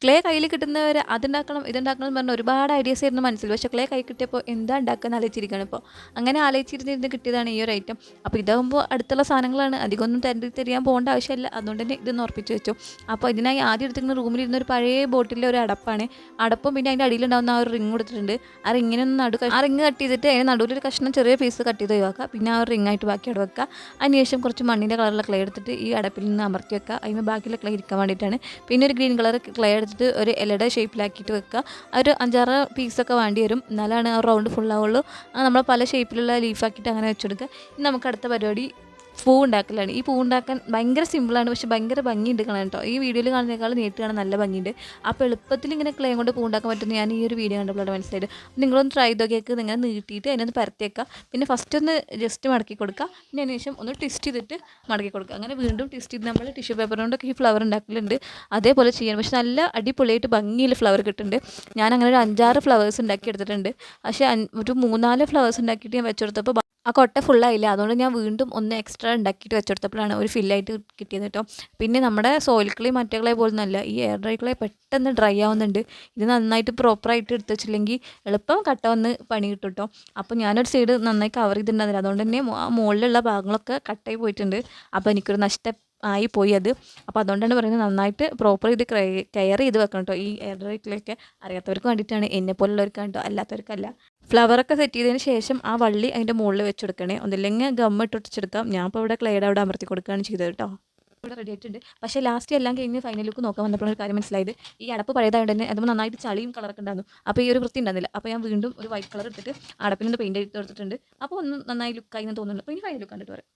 Clay കയ്യിൽ കിട്ടുന്നവർ അതുണ്ടാക്കണം ഇതുണ്ടാക്കണം എന്ന് പറഞ്ഞാൽ ഒരുപാട് ഐഡിയാസ് ആയിരുന്നു മനസ്സിൽ. പക്ഷേ ക്ലേ കൈ കിട്ടിയപ്പോൾ എന്താ ഉണ്ടാക്കുക ആലോചിച്ചിരിക്കുകയാണ് ഇപ്പോൾ. അങ്ങനെ ആലോചിച്ചിരുന്ന് കിട്ടിയതാണ് ഈ ഒരു ഐറ്റം. അപ്പോൾ ഇതാകുമ്പോൾ അടുത്തുള്ള സാധനങ്ങളാണ്, അധികമൊന്നും തിരിയാൻ പോകേണ്ട ആവശ്യമില്ല. അതുകൊണ്ട് തന്നെ ഇതൊന്ന് ഉറപ്പിച്ച് വെച്ചു. അപ്പോൾ ഇതിനായി ആദ്യം എടുത്തിരുന്ന റൂമിലിരുന്ന ഒരു പഴയ ബോട്ടിലെ ഒരു അടപ്പാണ്. അടപ്പും പിന്നെ അതിൻ്റെ അടിയിലുണ്ടാകുന്ന ആ ഒരു റിങ് കൊടുത്തിട്ടുണ്ട്. ആ റിങ്ങിനൊന്ന് ആ റിങ് കട്ട് ചെയ്തിട്ട് അതിന് നടുവിലൊരു കഷ്ണം ചെറിയ പീസ് കട്ട് ചെയ്ത് ഒഴിവാക്കുക. പിന്നെ ആ ഒരു റിങ്ങായിട്ട് ബാക്കി അവിടെ വെക്കുക. അതിനുശേഷം കുറച്ച് മണ്ണിൻ്റെ കളറുള്ള ക്ലേ എടുത്തിട്ട് ഈ അടപ്പിൽ നിന്ന് അമർത്തി വെക്കുക. അതിന് ബാക്കിയുള്ള ക്ലേ ഇരിക്കാൻ വേണ്ടിയിട്ടാണ്. പിന്നെ ഒരു ഗ്രീൻ കളർ ക്ലേ എടുത്തിട്ട് ഒരു ഇലയുടെ ഷേപ്പിലാക്കിയിട്ട് വെക്കുക. ഒരു 5-6 പീസൊക്കെ വേണ്ടി വരും, എന്നാലാണ് ആ റൗണ്ട് ഫുള്ളാവുള്ളൂ. നമ്മൾ പല ഷേപ്പിലുള്ള ലീഫാക്കിയിട്ട് അങ്ങനെ വെച്ചെടുക്കുക. ഇനി നമുക്ക് അടുത്ത പരിപാടി പൂ ഉണ്ടാക്കലാണ്. ഈ പൂ ഉണ്ടാക്കാൻ ഭയങ്കര സിമ്പിളാണ്, പക്ഷേ ഭയങ്കര ഭംഗിയുണ്ട് കാണാൻ കേട്ടോ. ഈ വീഡിയോയിൽ കാണുന്നതിനേക്കാൾ നേരിട്ട് കാണാൻ നല്ല ഭംഗിയുണ്ട്. അപ്പോൾ എളുപ്പത്തിൽ ഇങ്ങനെ ക്ലേ കൊണ്ട് പൂ ഉണ്ടാക്കാൻ പറ്റുമെന്ന് ഞാൻ ഈ ഒരു വീഡിയോ കണ്ടപ്പോഴാണ് മനസ്സിലായത്. നിങ്ങളൊന്ന് ട്രൈ ചെയ്ത് നോക്കിയേക്ക്. നിങ്ങൾ നീട്ടിയിട്ട് അതിനൊന്ന് പരത്തിയേക്കുക. പിന്നെ ഫസ്റ്റ് ഒന്ന് ജസ്റ്റ് മടക്കി കൊടുക്കുക. പിന്നെ അതിന് ശേഷം ഒന്ന് ട്വിസ്റ്റ് ചെയ്തിട്ട് മടക്കി കൊടുക്കുക. അങ്ങനെ വീണ്ടും ട്വിസ്റ്റ് ചെയ്ത് നമ്മൾ ടിഷ്യൂ പേപ്പർ കൊണ്ടൊക്കെ ഈ ഫ്ലവർ ഉണ്ടാക്കലുണ്ട്. അതേപോലെ ചെയ്യാൻ, പക്ഷേ നല്ല അടിപൊളിയായിട്ട് ഭംഗിയിൽ ഫ്ലവർ കിട്ടുന്നുണ്ട്. ഞാൻ അങ്ങനെ ഒരു 5-6 ഫ്ലവേഴ്സ് ഉണ്ടാക്കി എടുത്തിട്ടുണ്ട്. പക്ഷേ ഒരു 3-4 ഫ്ലവേഴ്സ് ഉണ്ടാക്കിയിട്ട് ഞാൻ വെച്ചെടുത്തപ്പോൾ ആ കൊട്ട ഫുള്ളായില്ല. അതുകൊണ്ട് ഞാൻ വീണ്ടും ഒന്ന് എക്സ്ട്രാ ഉണ്ടാക്കിയിട്ട് വെച്ചെടുത്തപ്പോഴാണ് ഒരു ഫില്ലായിട്ട് കിട്ടിയത് കേട്ടോ. പിന്നെ നമ്മുടെ സോയിൽ ക്ലേ മറ്റേ ക്ലേ പോലൊന്നുമല്ല, ഈ എയർ ഡ്രൈ ക്ലേ പെട്ടെന്ന് ഡ്രൈ ആവുന്നുണ്ട്. ഇത് നന്നായിട്ട് പ്രോപ്പറായിട്ട് എടുത്ത് വെച്ചില്ലെങ്കിൽ എളുപ്പം കട്ട വന്ന് പണി കിട്ടും കേട്ടോ. അപ്പോൾ ഞാനൊരു സൈഡ് നന്നായി കവർ ചെയ്തിട്ടുണ്ടായിരുന്നില്ല. അതുകൊണ്ട് തന്നെ ആ മുകളിലുള്ള ഭാഗങ്ങളൊക്കെ കട്ടായി പോയിട്ടുണ്ട്. അപ്പോൾ എനിക്കൊരു നഷ്ടം ആയി പോയി അത്. അപ്പോൾ അതുകൊണ്ടാണ് പറയുന്നത്, നന്നായിട്ട് പ്രോപ്പർ ഇത് കെയർ ചെയ്ത് വെക്കണം കേട്ടോ. ഈ എയർ ഡ്രൈ ക്ലേ ഒക്കെ അറിയാത്തവർക്ക് വേണ്ടിയിട്ടാണ്, എന്നെ പോലുള്ളവർക്കാണ് കേട്ടോ, അല്ലാത്തവർക്കല്ല. ഫ്ലവറൊക്കെ സെറ്റ് ചെയ്തതിന് ശേഷം ആ വള്ളി അതിൻ്റെ മുകളിൽ വെച്ചെടുക്കണേ. ഒന്നില്ലെങ്കിൽ ഗമ്മിട്ട് ഒട്ടിച്ചെടുക്കാം. ഞാൻ ഇപ്പോൾ ഇവിടെ ക്ലേയുടെ അവിടെ അമർത്തി കൊടുക്കുകയാണ് ചെയ്തത് കേട്ടോ. ഇവിടെ റെഡി ആയിട്ടുണ്ട്. പക്ഷേ ലാസ്റ്റ് എല്ലാം കഴിഞ്ഞ് ഫൈനൽ ലുക്ക് നോക്കാൻ വന്നപ്പോഴൊരു കാര്യം മനസ്സിലായത്, ഈ അടപ്പ് പഴയതായതുകൊണ്ട് തന്നെ അതുമ്പോൾ നന്നായിട്ട് ചളിയും കളറൊക്കെ ഉണ്ടായിരുന്നു. അപ്പോൾ ഈ ഒരു വൃത്തി ഉണ്ടായിരുന്നില്ല. അപ്പോൾ ഞാൻ വീണ്ടും ഒരു വൈറ്റ് കളർ എടുത്തിട്ട് അടപ്പിനൊന്ന് പെയിൻറ്റ് ചെയ്ത് കൊടുത്തിട്ടുണ്ട്. അപ്പോൾ ഒന്ന് നന്നായി ലുക്കായി എന്ന് തോന്നുന്നുണ്ട്. അപ്പോൾ ഇനി ഫൈനൽ ലുക്ക് കണ്ടിട്ട് വരാം.